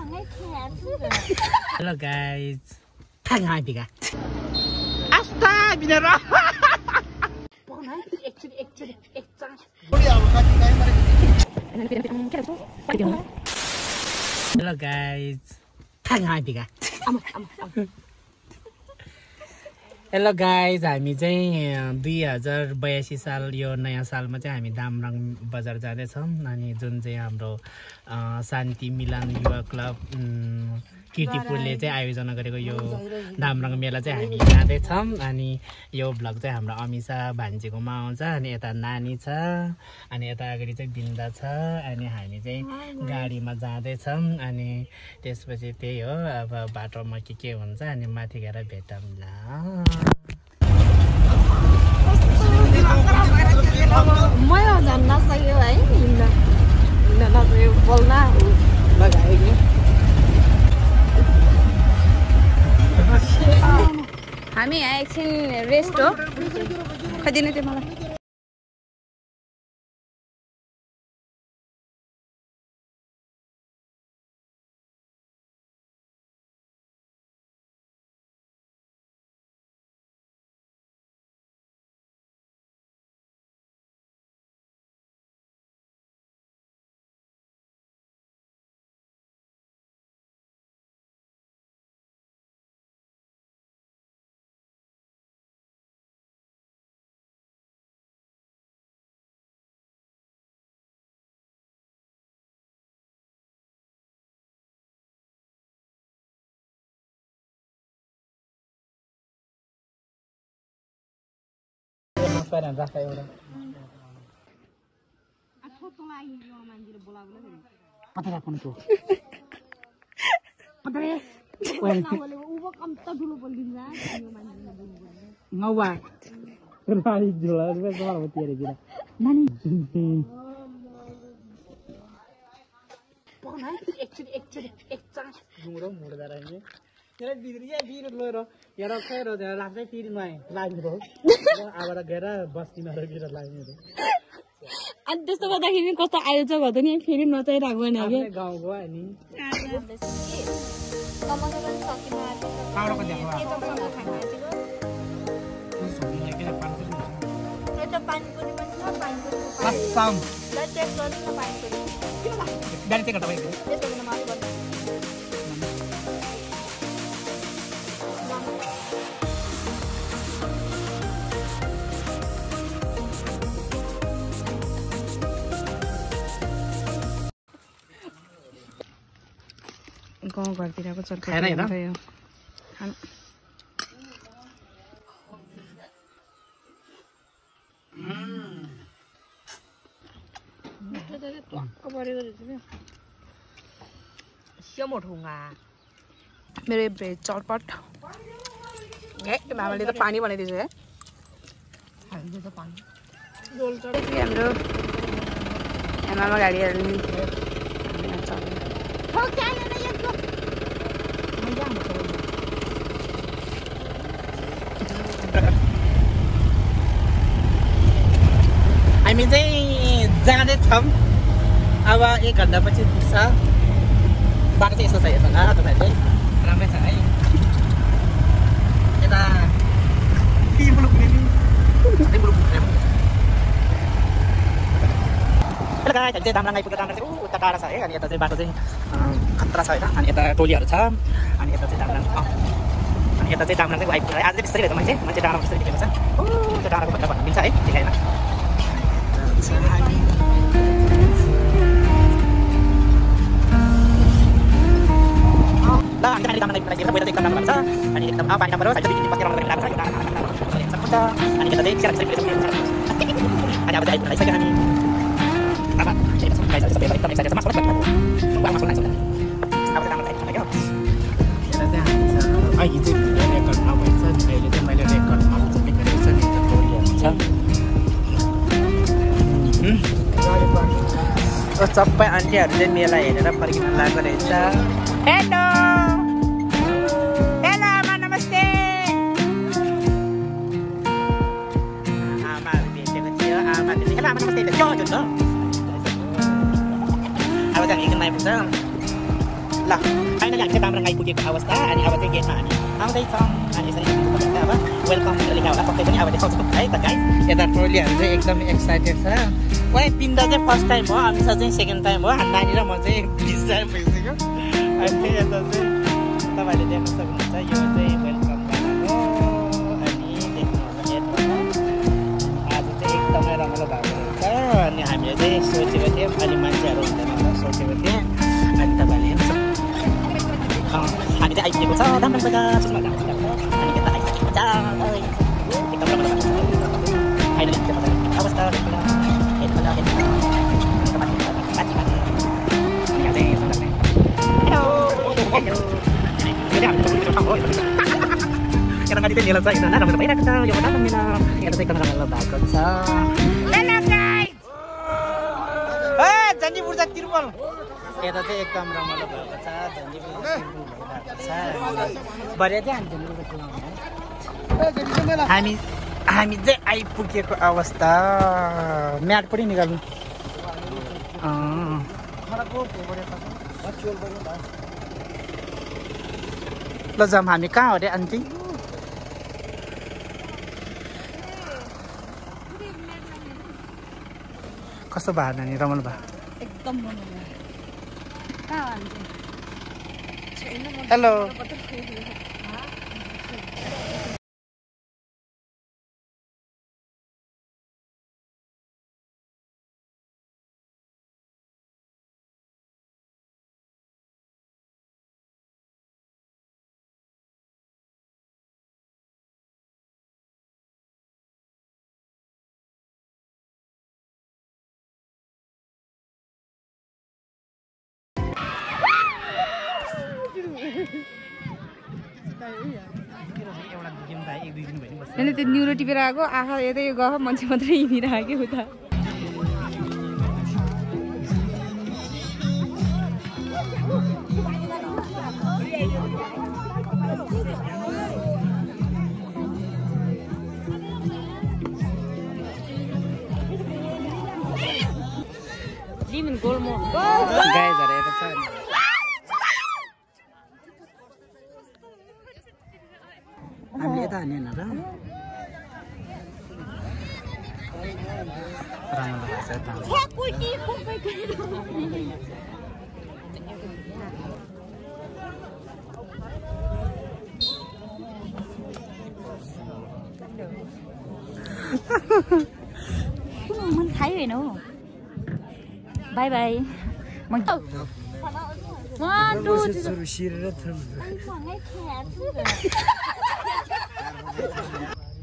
Hello guys. Thằng hai bị cả. Asta binara. Hello guys. Thằng hai bị cả. Hello guys, हामी चाहिँ 2082 साल यो नयाँ सालमा चाहिँ हामी दामरङ बजार जाँदै छौं अनि जुन चाहिँ हाम्रो शान्ति मिलन युवा क्लब किर्तिपुरले चाहिँ आयोजना गरेको यो दामरङ मेला चाहिँ हामी जाँदै छौं अनि यो भ्लग चाहिँ हाम्रो अमिसा भान्जीकोमा आउँछ अनि यता नानी छ अनि यता अगाडि चाहिँ बिन्दा छ अनि हामी चाहिँ गाडीमा जाँदै छौं अनि त्यसपछि त्यही हो अब बाटोमा के हुन्छ अनि माथि गएर भेटौँला मैले जान्न सक्यो है हिँड्न नसक्यो बोल्न लगाएको हामी यहाँ एकछिन रेस्ट हो खोजिदिनु थियो मलाई Parang rasa orang. Aku tuh lagi mau mandir bola-bola ni. Apa nak pun tu? Apa ni? Boleh ubah kamta dulu boleh ni. Ngawa. Kenali jual, tu semua orang tiada gila. Nani? Pokoknya actually. Murah darah ni. Yalah biru loh, yalah kaya loh, yalah lantai tidur main, lain loh. Awalnya gara bus di mana kira lain itu. Ada tu pada kini kota air tu kota ni film macam raguan aja. Apa gaung gua ini? Kamu kan sakit macam. Kau nak kerja apa? Kita sama sama aja. Suami lagi nak panggil. Kita panggil ni macam panggil. Asam. Dah cek lagi nak panggil. Dari cek apa itu? Dia tu nama apa? गाउँ घरतिरको चटपटी हुन्छ यो मेरो bread चटपट मामाले त पानी बनाइदिन्छ है हाम्रो आमामा गाडी हामी चाहिँ जाँदैछौँ अब 1 घण्टा पछि पुग्छ बाटो चाहिँ यस्तो छ हेर्नु न तपाईहरुले राम्रै छ है यता हेलो गाइस हामी चाहिँ दामरङ आइपुग्यो दामरङ चाहिँ उता टाढा छ है अनि यता चाहिँ बाटो चाहिँ खतरा छ हैन अनि यता टोलीहरु छ अनि यता चाहिँ दामरङ अनि यता चाहिँ दामरङ चाहिँ आइपुग्यो आज चाहिँ बिस्तारै भेट्छ मान्छे डाँडामा बिस्तारै भेटेको छ ओ त्यो डाँडाको भन्दा भन्नु मिल्छ है ठीक हैन ल हामी दामरङ आइपुग्यो वेदर एकदम राम्रो छ अनि एकदम पानी राम्रो छ बिजुली बत्ती राम्रो लागेको छ यो डाँडा अनि यता चाहिँ सिराक सिराक भेट्छ अनि अब चाहिँ आइपुग्यो हामी अब चाहिँ सबै एकदम एक्साइटेड छ मासु मासु लाग्छ अब चाहिँ राम्रो लाग्यो यता चाहिँ हामी चाहिँ रेकर्ड नभएछ अहिले चाहिँ मैले रेकर्ड नभएको छ नि त टोलीहरु छ सबै आन्टीहरु चाहिँ मेला हेरेर फर्किन लागेको रहेछ हेलो हेलो आमा नमस्ते आमा भेटेको थियो आमा हेलो आमा नमस्ते जो जो अब चाहिँ एकदिन आइपुग्छ ल फाइनली हामी चाहिँ दामराङ आइपुगेको अवस्था अनि अब चाहिँ गेटमा हामी आउँदैछौँ अनि यसरी अब वेलकम लेखा होला पक्कै पनि अब देखाउँछौँ है त गाइस यता ट्रोलीहरू चाहिँ एकदमै एक्साइटेड छ वही पिन्दा चाहिँ फर्स्ट टाइम हो अमिसा चाहिँ सेकेन्ड टाइम हो नानी र म चाहिँ 20 टाइम भइसक्यो अनि यता चाहिँ तपाईँले देख्न सक्नुहुन्छ यो चाहिँ वेलकम हो अनि देख्नुहुन्छ गेटमा आज चाहिँ एकदमै रमाइलो भएको हुन्छ अनि हामीले चाहिँ सोचेको थियौँ अलि मान्छेहरू हुँदैन सोचेको थियौँ अनि तपाईँले हेर्नु हामी चाहिँ आइपुगेको छ दामराङ बजार सुनमा अनि यता आइसकेको छ एकदम रमाइलो फाइनली अवस्था Kadang-kadang dia nyelesai sana, namanya baik kita, yang mana namanya, kita tekan dengan bagus. Hello guys. Janji bursa Tirupal. Kita tuh ekam ramalan bagus. Janji bursa bagus. Berarti janji bursa Tirupal. Kami je आइपुगेको अवस्था mat पनि निकाल्नु ल जाम हामी कहाँ हो रे aunty कस्तो भयो नानी रमाइलो भयो एकदम रमाइलो कहाँ आन्टी हेलो अनि त्यो न्युरो टिपेर आएको आँखा यतै गयो मान्छे मात्रै हिँडिरहेको उता लिमन गोल्मो गाइजहरु यता छ हामी यता हानेन र मन खाइ हैन हो बाइ बाइ म 1 2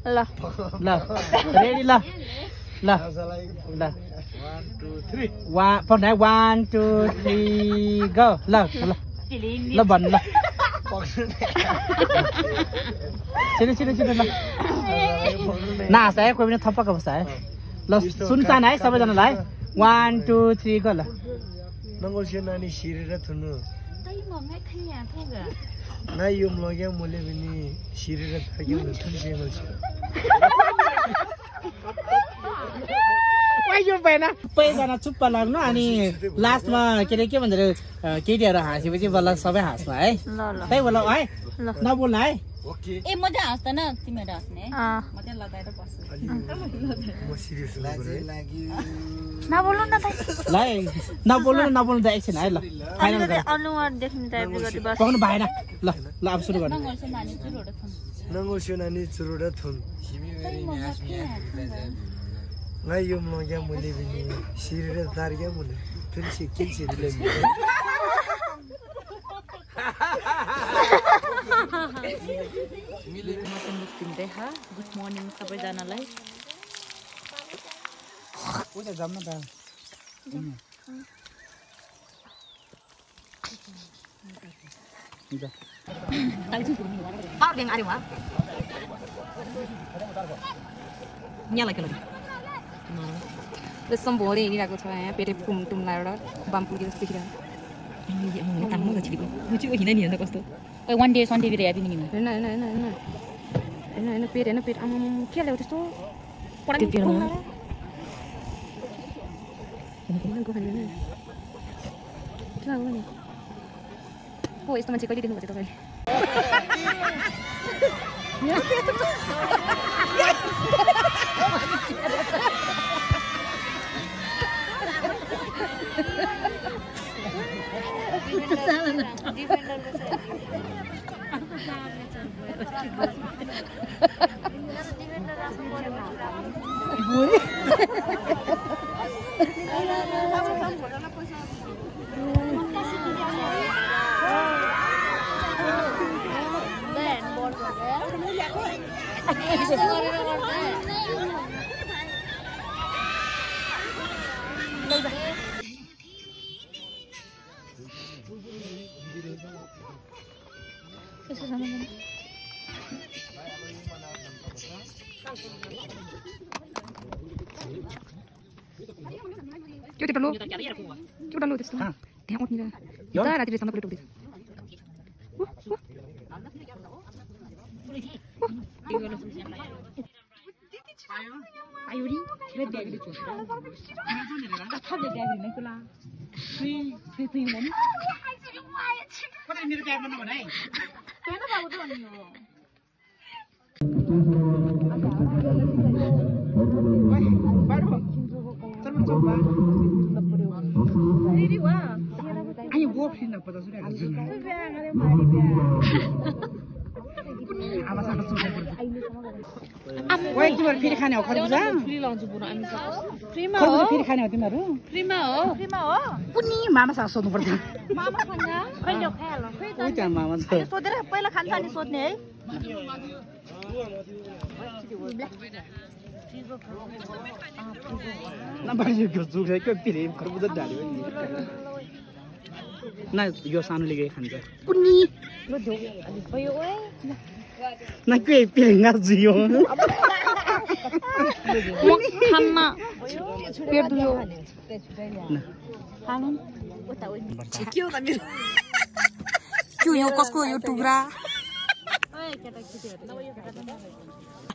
ल ल रेडी ल ल ल 1 2 3 1 2 3 गो ल ल ल भन्नु ल छिटो छिटो छिटो ल नहाँस है कोही पनि थपक्क बस्छ है ल सुनसान है सबैजनालाई 1 2 3 गो ल नंगोलसे नानी सिरेर थुनु तै मम्मी खैया थोगा ना यो मलग्या मोले पनि सिरेर थाक्यो न थुन्से मल्छ वाइ यो भएन सबैजना चुप्प लाग्नु अनि लास्टमा के भन्छ रे केटीहरु हाँसेपछि बल्ल सबै हाँस्नु है ल ल त्यही बोल है नबोल्नु है ओके ए म चाहिँ हाँस्दैन तिमीहरु हाँस्ने म चाहिँ लगाएर बस्छु म सिरियस लाग्यो नबोल्नु न त ल नबोल्नु त एकछिन है ल फाइनल गर अनुहार देख्ने टाइपले गति बस पाउनु भएन ल ल अब सुरु गर्नु नंगोलसे नानी चुरोडा थुन ना यो मलग्या मोले पनि सिरेर थाक्यो मोले थुन्से किल्से दिले गुड मर्निङ सबैजनालाई उता जाम न त Parking ari wa. Nyala ke lagi. Lesson boleh ini aku coba ya, pere pum tum lara, bampu gitu sedikit. Ini dia mau tamu nggak cilik. Lucu ini nih ada kosto. One day video ya ini nih. Enak pere kia lewat itu. Kurang pere mana? Ini gua hari ini. Coba gua nih. को यस्तो मान्छे कहिले देख्नुभएको थियो त्यो table लो त्यो डालो त्यस्तो त्यहाँ उठ्ने र राति बेसम्म प्लेट उठ्दैछ आयोरी खेल ब्यागले छ कथा ब्यागले नै कुला फ्री हुँदैन कतै मेरो ब्यागमा नभन है हैन बाबु त भन्नु हो Ani wo pin na pada sura ajun. Ama sa kasu. Wai तिम्रो फेरि खाने हो खरबुजा? फ्री लान्छु बुना हामी सब. फ्रीमा हो. खरबुजा फेरि खाने हो तिमीहरु? फ्रीमा हो. फ्रीमा हो. कुनी मामासँग सोध्नु पर्छ. मामासँग कहिले खायालो? खै त. उता मामा छ. सोधेर पहिला खान्छ अनि सोध्ने है. नम्बर यो जुगे के पिरे खरबुजा डाल्यो नि न यो सानोले के खान्छ कुनी लो दो अलि भयो ओए न के पिरेंगा जियो खानमा पेट दुयो खानु उता ओइ के हो त मेरो के यो कसको यो टुक्रा ओए केटा केटीहरु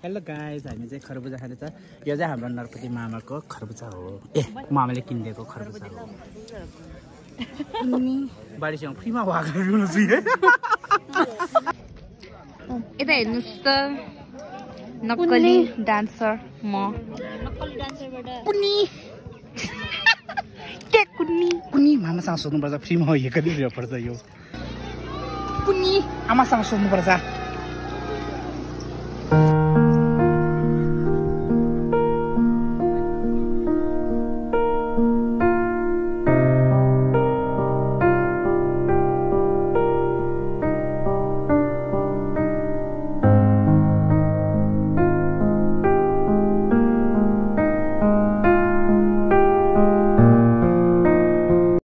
हेलो गाइस हामी चाहिँ खरबुजा खाने छ यो चाहिँ हाम्रो नरपति मामाको खरबुजा हो ए मामाले किनिदिएको खरबुजा हो बारीसँग फ्रीमा वागा रुनु छु है यता हेर्नुस् त नक्कली डान्सर म नक्कली डान्सरबाट कुनी के कुनी मामासँग सोध्नु पर्छ फ्रीमा हो यो कति पर्छ यो कुनी आमासँग सोध्नु पर्छ